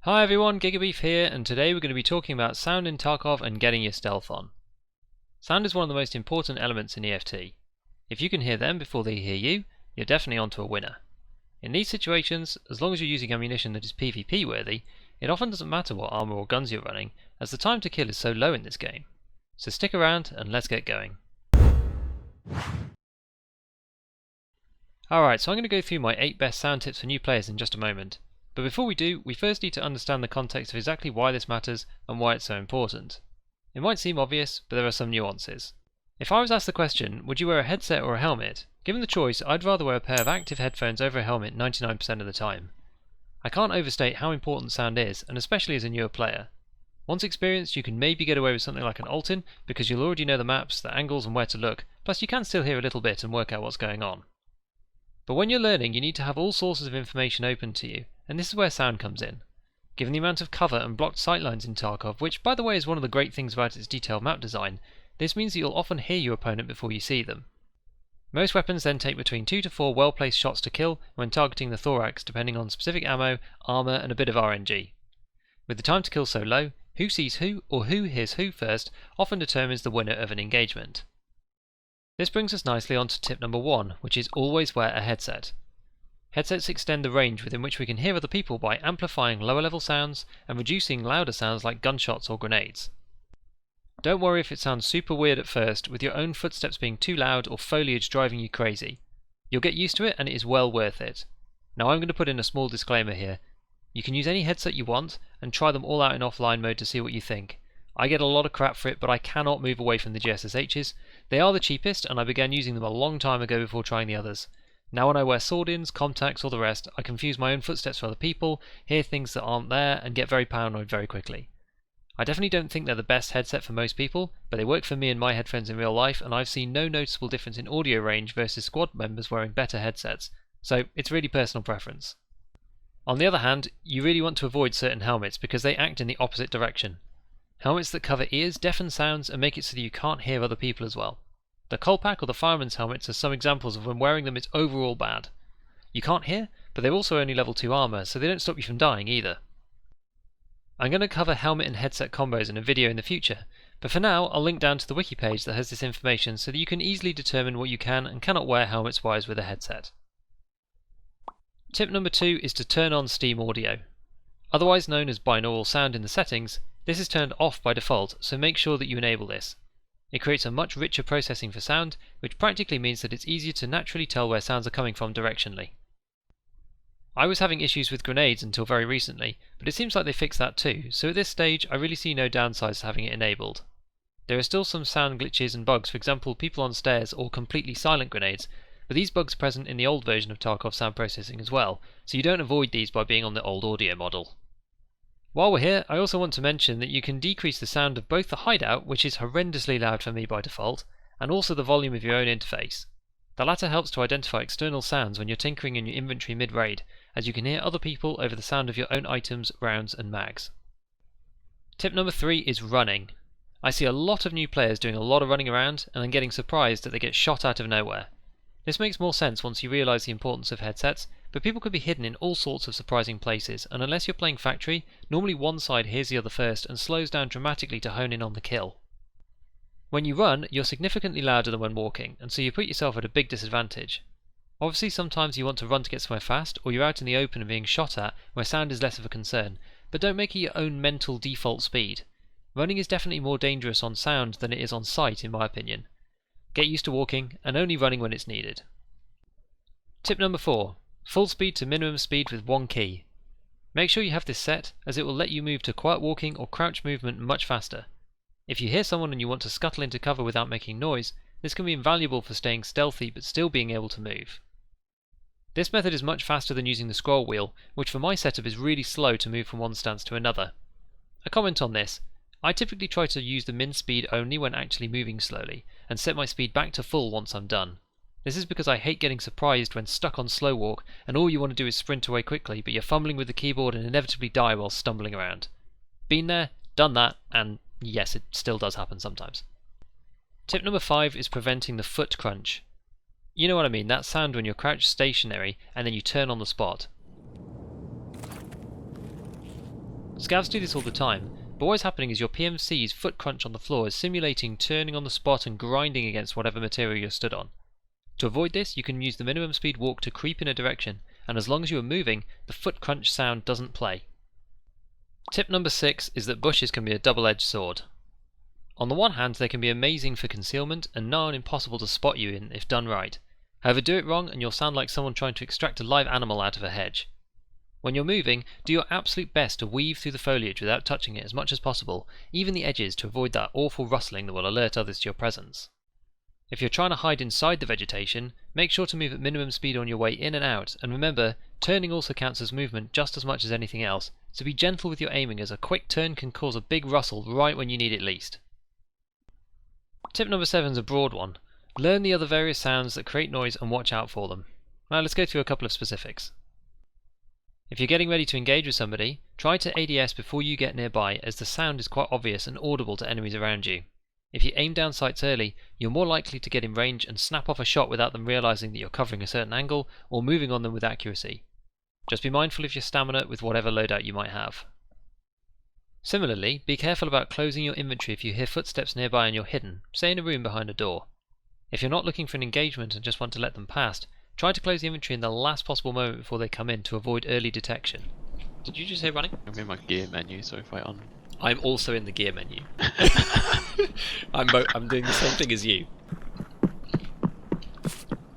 Hi everyone, Gigabeef here, and today we're going to be talking about sound in Tarkov and getting your stealth on. Sound is one of the most important elements in EFT. If you can hear them before they hear you, you're definitely onto a winner. In these situations, as long as you're using ammunition that is PvP worthy, it often doesn't matter what armor or guns you're running, as the time to kill is so low in this game. So stick around and let's get going. Alright, so I'm going to go through my 8 best sound tips for new players in just a moment. But before we do, we first need to understand the context of exactly why this matters and why it's so important. It might seem obvious, but there are some nuances. If I was asked the question, would you wear a headset or a helmet? Given the choice, I'd rather wear a pair of active headphones over a helmet 99% of the time. I can't overstate how important sound is, and especially as a newer player. Once experienced, you can maybe get away with something like an alt-in, because you'll already know the maps, the angles and where to look, plus you can still hear a little bit and work out what's going on. But when you're learning, you need to have all sources of information open to you, and this is where sound comes in. Given the amount of cover and blocked sightlines in Tarkov, which by the way is one of the great things about its detailed map design, this means that you'll often hear your opponent before you see them. Most weapons then take between 2 to 4 well-placed shots to kill when targeting the thorax, depending on specific ammo, armor and a bit of RNG. With the time to kill so low, who sees who or who hears who first often determines the winner of an engagement. This brings us nicely on to tip number 1, which is always wear a headset. Headsets extend the range within which we can hear other people by amplifying lower level sounds and reducing louder sounds like gunshots or grenades. Don't worry if it sounds super weird at first, with your own footsteps being too loud or foliage driving you crazy. You'll get used to it and it is well worth it. Now I'm going to put in a small disclaimer here. You can use any headset you want and try them all out in offline mode to see what you think. I get a lot of crap for it, but I cannot move away from the GSSHs. They are the cheapest and I began using them a long time ago before trying the others. Now when I wear sword-ins, contacts or the rest, I confuse my own footsteps for other people, hear things that aren't there and get very paranoid very quickly. I definitely don't think they're the best headset for most people, but they work for me and my headphones in real life, and I've seen no noticeable difference in audio range versus squad members wearing better headsets, so it's really personal preference. On the other hand, you really want to avoid certain helmets because they act in the opposite direction. Helmets that cover ears deafen sounds and make it so that you can't hear other people as well. The Colpack or the fireman's helmets are some examples of when wearing them it's overall bad. You can't hear, but they're also only level 2 armor, so they don't stop you from dying either. I'm going to cover helmet and headset combos in a video in the future, but for now I'll link down to the wiki page that has this information so that you can easily determine what you can and cannot wear helmets wise with a headset. Tip number 2 is to turn on Steam audio. Otherwise known as binaural sound in the settings, this is turned off by default, so make sure that you enable this. It creates a much richer processing for sound, which practically means that it's easier to naturally tell where sounds are coming from directionally. I was having issues with grenades until very recently, but it seems like they fixed that too, so at this stage I really see no downsides to having it enabled. There are still some sound glitches and bugs, for example people on stairs or completely silent grenades, but these bugs are present in the old version of Tarkov sound processing as well, so you don't avoid these by being on the old audio model. While we're here, I also want to mention that you can decrease the sound of both the hideout, which is horrendously loud for me by default, and also the volume of your own interface. The latter helps to identify external sounds when you're tinkering in your inventory mid-raid, as you can hear other people over the sound of your own items, rounds and mags. Tip number 3 is running. I see a lot of new players doing a lot of running around and then getting surprised that they get shot out of nowhere. This makes more sense once you realise the importance of headsets, but people could be hidden in all sorts of surprising places, and unless you're playing factory, normally one side hears the other first and slows down dramatically to hone in on the kill. When you run, you're significantly louder than when walking, and so you put yourself at a big disadvantage. Obviously sometimes you want to run to get somewhere fast, or you're out in the open and being shot at, where sound is less of a concern, but don't make it your own mental default speed. Running is definitely more dangerous on sound than it is on sight in my opinion. Get used to walking, and only running when it's needed. Tip number 4. Full speed to minimum speed with one key. Make sure you have this set, as it will let you move to quiet walking or crouch movement much faster. If you hear someone and you want to scuttle into cover without making noise, this can be invaluable for staying stealthy but still being able to move. This method is much faster than using the scroll wheel, which for my setup is really slow to move from one stance to another. A comment on this. I typically try to use the min speed only when actually moving slowly, and set my speed back to full once I'm done. This is because I hate getting surprised when stuck on slow walk and all you want to do is sprint away quickly, but you're fumbling with the keyboard and inevitably die while stumbling around. Been there, done that, and yes, it still does happen sometimes. Tip number 5 is preventing the foot crunch. You know what I mean, that sound when you're crouched stationary and then you turn on the spot. Scavs do this all the time, but what's happening is your PMC's foot crunch on the floor is simulating turning on the spot and grinding against whatever material you're stood on. To avoid this, you can use the minimum speed walk to creep in a direction, and as long as you are moving, the foot crunch sound doesn't play. Tip number 6 is that bushes can be a double-edged sword. On the one hand, they can be amazing for concealment and nigh on impossible to spot you in if done right. However, do it wrong and you'll sound like someone trying to extract a live animal out of a hedge. When you're moving, do your absolute best to weave through the foliage without touching it as much as possible, even the edges, to avoid that awful rustling that will alert others to your presence. If you're trying to hide inside the vegetation, make sure to move at minimum speed on your way in and out, and remember, turning also counts as movement just as much as anything else, so be gentle with your aiming as a quick turn can cause a big rustle right when you need it least. Tip number 7 is a broad one. Learn the other various sounds that create noise and watch out for them. Now let's go through a couple of specifics. If you're getting ready to engage with somebody, try to ADS before you get nearby, as the sound is quite obvious and audible to enemies around you. If you aim down sights early, you're more likely to get in range and snap off a shot without them realizing that you're covering a certain angle or moving on them with accuracy. Just be mindful of your stamina with whatever loadout you might have. Similarly, be careful about closing your inventory if you hear footsteps nearby and you're hidden, say in a room behind a door. If you're not looking for an engagement and just want to let them past, try to close the inventory in the last possible moment before they come in to avoid early detection. Did you just hear running? I'm in my gear menu, so if I on... I'm also in the gear menu. I'm doing the same thing as you.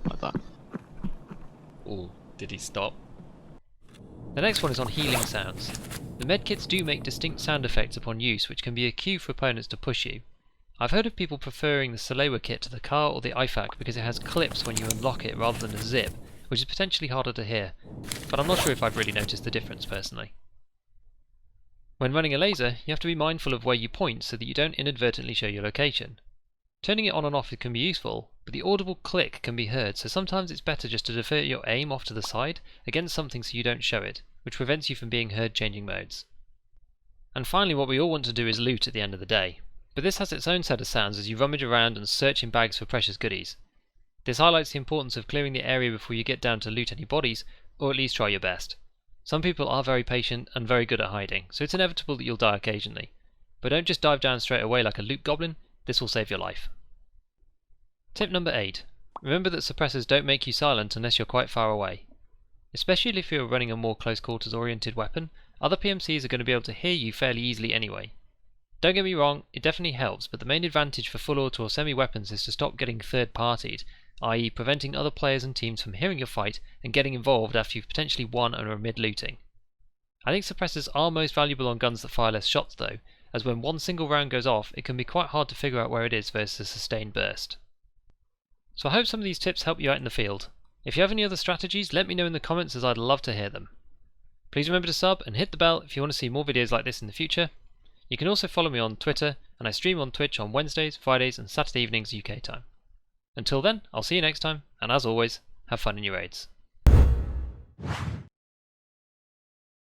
Like that. Oh, did he stop? The next one is on healing sounds. The medkits do make distinct sound effects upon use, which can be a cue for opponents to push you. I've heard of people preferring the Salewa kit to the car or the IFAK because it has clips when you unlock it rather than a zip, which is potentially harder to hear, but I'm not sure if I've really noticed the difference personally. When running a laser, you have to be mindful of where you point so that you don't inadvertently show your location. Turning it on and off can be useful, but the audible click can be heard, so sometimes it's better just to divert your aim off to the side against something so you don't show it, which prevents you from being heard changing modes. And finally, what we all want to do is loot at the end of the day, but this has its own set of sounds as you rummage around and search in bags for precious goodies. This highlights the importance of clearing the area before you get down to loot any bodies, or at least try your best. Some people are very patient and very good at hiding, so it's inevitable that you'll die occasionally. But don't just dive down straight away like a loot goblin, this will save your life. Tip number 8. Remember that suppressors don't make you silent unless you're quite far away. Especially if you're running a more close quarters oriented weapon, other PMCs are going to be able to hear you fairly easily anyway. Don't get me wrong, it definitely helps, but the main advantage for full auto or semi weapons is to stop getting third partied, i.e. preventing other players and teams from hearing your fight and getting involved after you've potentially won and are mid-looting. I think suppressors are most valuable on guns that fire less shots though, as when one single round goes off it can be quite hard to figure out where it is versus a sustained burst. So I hope some of these tips help you out in the field. If you have any other strategies, let me know in the comments as I'd love to hear them. Please remember to sub and hit the bell if you want to see more videos like this in the future. You can also follow me on Twitter, and I stream on Twitch on Wednesdays, Fridays and Saturday evenings UK time. Until then, I'll see you next time, and as always, have fun in your raids.